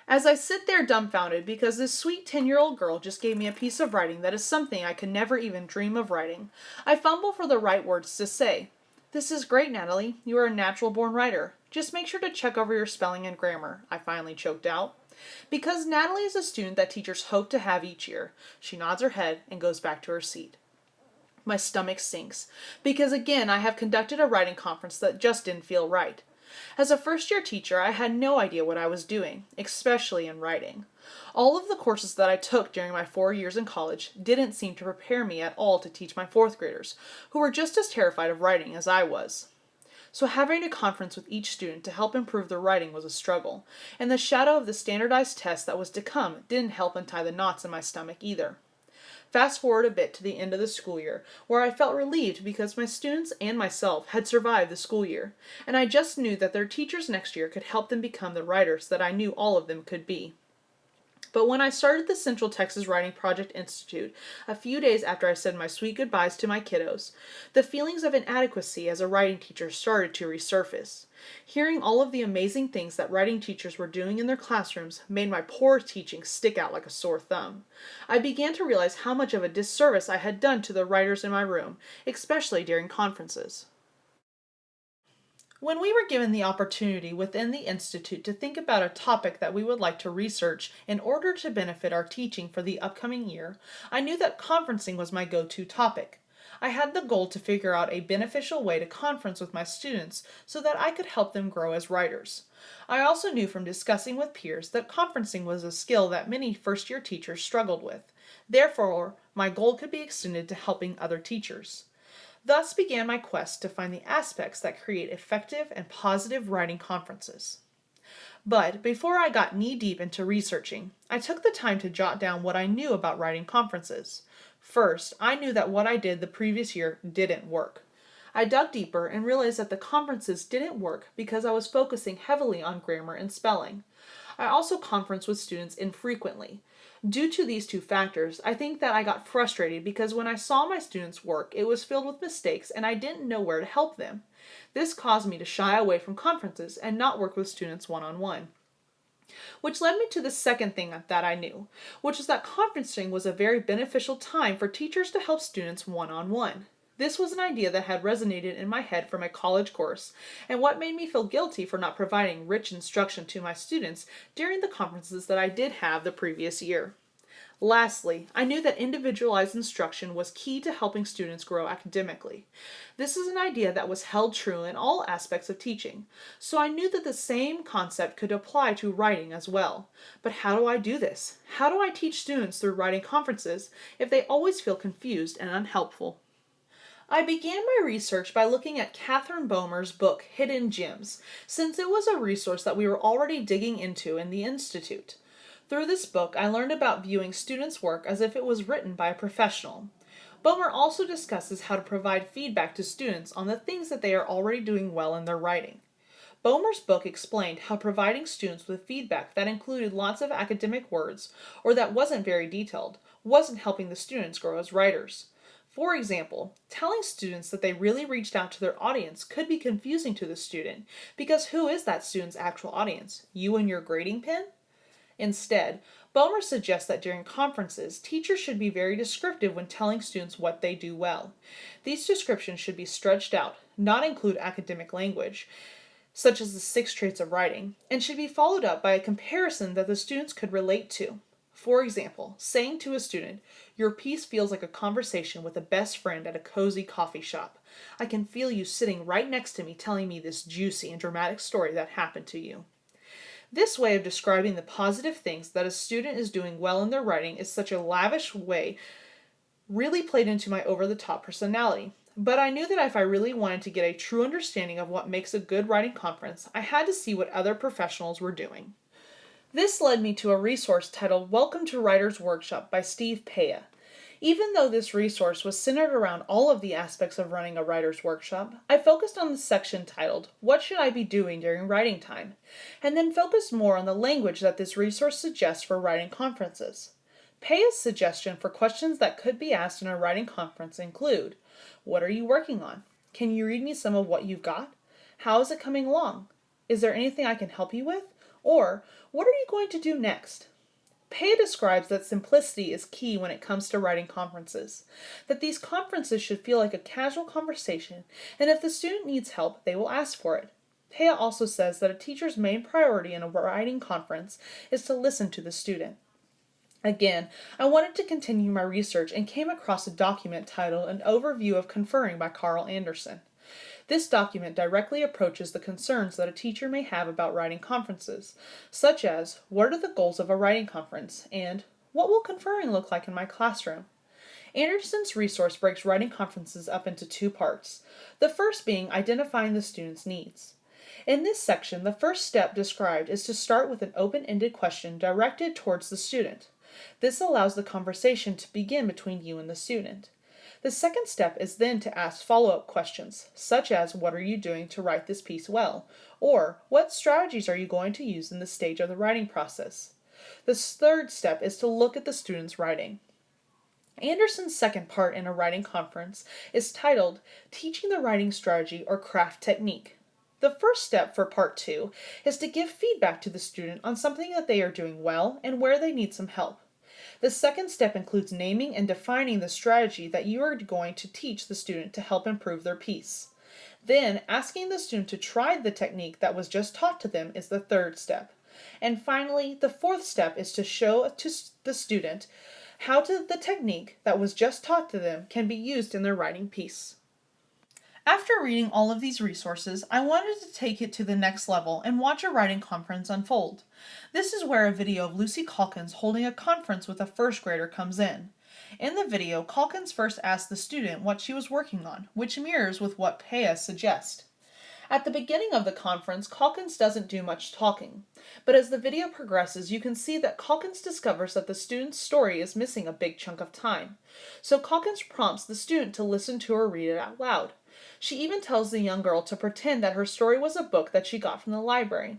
As I sit there dumbfounded because this sweet 10-year-old girl just gave me a piece of writing that is something I could never even dream of writing, I fumble for the right words to say. "This is great, Natalie. You are a natural-born writer. Just make sure to check over your spelling and grammar," I finally choked out. Because Natalie is a student that teachers hope to have each year, she nods her head and goes back to her seat. My stomach sinks, because again I have conducted a writing conference that just didn't feel right. As a first-year teacher, I had no idea what I was doing, especially in writing. All of the courses that I took during my 4 years in college didn't seem to prepare me at all to teach my fourth graders, who were just as terrified of writing as I was. So having a conference with each student to help improve their writing was a struggle, and the shadow of the standardized test that was to come didn't help untie the knots in my stomach either. Fast forward a bit to the end of the school year, where I felt relieved because my students and myself had survived the school year, and I just knew that their teachers next year could help them become the writers that I knew all of them could be. But when I started the Central Texas Writing Project Institute, a few days after I said my sweet goodbyes to my kiddos, the feelings of inadequacy as a writing teacher started to resurface. Hearing all of the amazing things that writing teachers were doing in their classrooms made my poor teaching stick out like a sore thumb. I began to realize how much of a disservice I had done to the writers in my room, especially during conferences. When we were given the opportunity within the Institute to think about a topic that we would like to research in order to benefit our teaching for the upcoming year, I knew that conferencing was my go-to topic. I had the goal to figure out a beneficial way to conference with my students so that I could help them grow as writers. I also knew from discussing with peers that conferencing was a skill that many first-year teachers struggled with. Therefore, my goal could be extended to helping other teachers. Thus began my quest to find the aspects that create effective and positive writing conferences. But before I got knee-deep into researching, I took the time to jot down what I knew about writing conferences. First, I knew that what I did the previous year didn't work. I dug deeper and realized that the conferences didn't work because I was focusing heavily on grammar and spelling. I also conference with students infrequently. Due to these two factors, I think that I got frustrated because when I saw my students' work, it was filled with mistakes and I didn't know where to help them. This caused me to shy away from conferences and not work with students one-on-one. Which led me to the second thing that I knew, which is that conferencing was a very beneficial time for teachers to help students one-on-one. This was an idea that had resonated in my head from a college course, and what made me feel guilty for not providing rich instruction to my students during the conferences that I did have the previous year. Lastly, I knew that individualized instruction was key to helping students grow academically. This is an idea that was held true in all aspects of teaching, so I knew that the same concept could apply to writing as well. But how do I do this? How do I teach students through writing conferences if they always feel confused and unhelpful? I began my research by looking at Katherine Bomer's book, Hidden Gems, since it was a resource that we were already digging into in the Institute. Through this book, I learned about viewing students' work as if it was written by a professional. Bomer also discusses how to provide feedback to students on the things that they are already doing well in their writing. Bomer's book explained how providing students with feedback that included lots of academic words, or that wasn't very detailed, wasn't helping the students grow as writers. For example, telling students that they really reached out to their audience could be confusing to the student, because who is that student's actual audience? You and your grading pen? Instead, Bomer suggests that during conferences, teachers should be very descriptive when telling students what they do well. These descriptions should be stretched out, not include academic language, such as the 6 traits of writing, and should be followed up by a comparison that the students could relate to. For example, saying to a student, "Your piece feels like a conversation with a best friend at a cozy coffee shop. I can feel you sitting right next to me telling me this juicy and dramatic story that happened to you." This way of describing the positive things that a student is doing well in their writing is such a lavish way, really played into my over-the-top personality. But I knew that if I really wanted to get a true understanding of what makes a good writing conference, I had to see what other professionals were doing. This led me to a resource titled Welcome to Writer's Workshop by Steve Peha. Even though this resource was centered around all of the aspects of running a writer's workshop, I focused on the section titled, What Should I Be Doing During Writing Time? And then focused more on the language that this resource suggests for writing conferences. Peha's suggestion for questions that could be asked in a writing conference include, what are you working on? Can you read me some of what you've got? How is it coming along? Is there anything I can help you with? Or, what are you going to do next? Peha describes that simplicity is key when it comes to writing conferences, that these conferences should feel like a casual conversation, and if the student needs help, they will ask for it. Peha also says that a teacher's main priority in a writing conference is to listen to the student. Again, I wanted to continue my research and came across a document titled An Overview of Conferring by Carl Anderson. This document directly approaches the concerns that a teacher may have about writing conferences, such as, what are the goals of a writing conference, and what will conferring look like in my classroom? Anderson's resource breaks writing conferences up into two parts, the first being identifying the student's needs. In this section, the first step described is to start with an open-ended question directed towards the student. This allows the conversation to begin between you and the student. The second step is then to ask follow-up questions, such as what are you doing to write this piece well, or what strategies are you going to use in this stage of the writing process. The third step is to look at the student's writing. Anderson's second part in a writing conference is titled Teaching the Writing Strategy or Craft Technique. The first step for part 2 is to give feedback to the student on something that they are doing well and where they need some help. The second step includes naming and defining the strategy that you are going to teach the student to help improve their piece. Then, asking the student to try the technique that was just taught to them is the third step. And finally, the fourth step is to show to the student how the technique that was just taught to them can be used in their writing piece. After reading all of these resources, I wanted to take it to the next level and watch a writing conference unfold. This is where a video of Lucy Calkins holding a conference with a first grader comes in. In the video, Calkins first asks the student what she was working on, which mirrors with what Peha suggests. At the beginning of the conference, Calkins doesn't do much talking, but as the video progresses, you can see that Calkins discovers that the student's story is missing a big chunk of time. So Calkins prompts the student to listen to her read it out loud. She even tells the young girl to pretend that her story was a book that she got from the library.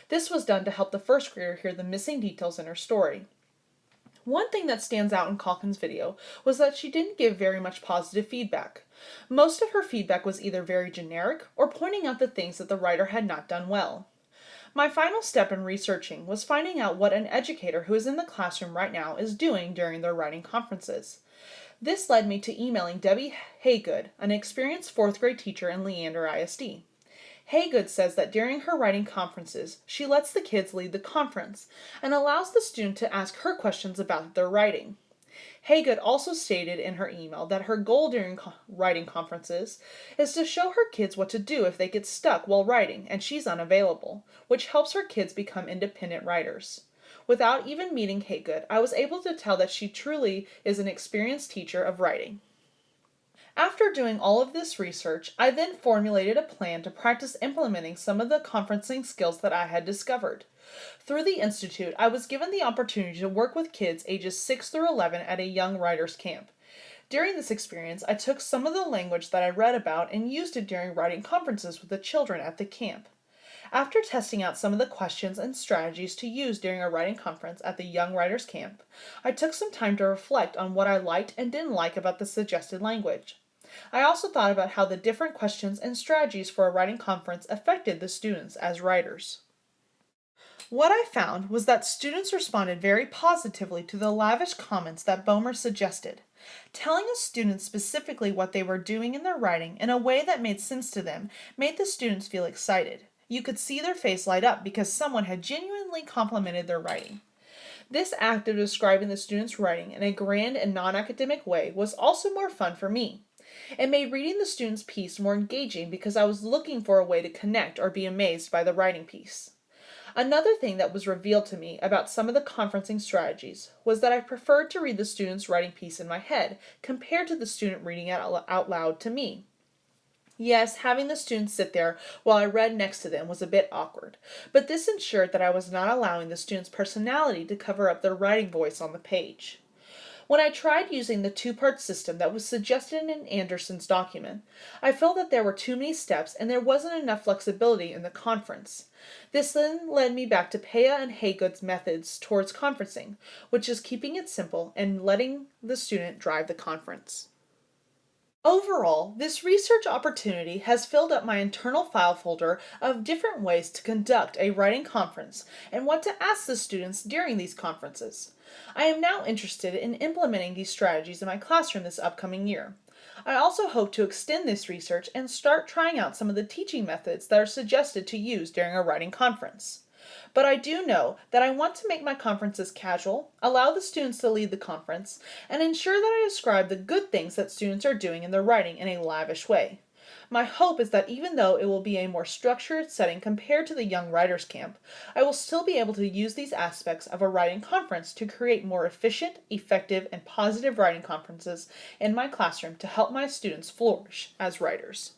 This was done to help the first grader hear the missing details in her story. One thing that stands out in Calkins' video was that she didn't give very much positive feedback. Most of her feedback was either very generic or pointing out the things that the writer had not done well. My final step in researching was finding out what an educator who is in the classroom right now is doing during their writing conferences. This led me to emailing Debbie Hagood, an experienced 4th grade teacher in Leander ISD. Hagood says that during her writing conferences, she lets the kids lead the conference and allows the student to ask her questions about their writing. Hagood also stated in her email that her goal during writing conferences is to show her kids what to do if they get stuck while writing and she's unavailable, which helps her kids become independent writers. Without even meeting Hagood, I was able to tell that she truly is an experienced teacher of writing. After doing all of this research, I then formulated a plan to practice implementing some of the conferencing skills that I had discovered. Through the Institute, I was given the opportunity to work with kids ages 6 through 11 at a young writers camp. During this experience, I took some of the language that I read about and used it during writing conferences with the children at the camp. After testing out some of the questions and strategies to use during a writing conference at the Young Writers Camp, I took some time to reflect on what I liked and didn't like about the suggested language. I also thought about how the different questions and strategies for a writing conference affected the students as writers. What I found was that students responded very positively to the lavish comments that Bomer suggested. Telling a student specifically what they were doing in their writing in a way that made sense to them made the students feel excited. You could see their face light up because someone had genuinely complimented their writing. This act of describing the student's writing in a grand and non-academic way was also more fun for me. It made reading the student's piece more engaging because I was looking for a way to connect or be amazed by the writing piece. Another thing that was revealed to me about some of the conferencing strategies was that I preferred to read the student's writing piece in my head compared to the student reading it out loud to me. Yes, having the students sit there while I read next to them was a bit awkward, but this ensured that I was not allowing the student's personality to cover up their writing voice on the page. When I tried using the two-part system that was suggested in Anderson's document, I felt that there were too many steps and there wasn't enough flexibility in the conference. This then led me back to Peha and Hagood's methods towards conferencing, which is keeping it simple and letting the student drive the conference. Overall, this research opportunity has filled up my internal file folder of different ways to conduct a writing conference and what to ask the students during these conferences. I am now interested in implementing these strategies in my classroom this upcoming year. I also hope to extend this research and start trying out some of the teaching methods that are suggested to use during a writing conference. But I do know that I want to make my conferences casual, allow the students to lead the conference, and ensure that I describe the good things that students are doing in their writing in a lavish way. My hope is that even though it will be a more structured setting compared to the Young Writers Camp, I will still be able to use these aspects of a writing conference to create more efficient, effective, and positive writing conferences in my classroom to help my students flourish as writers.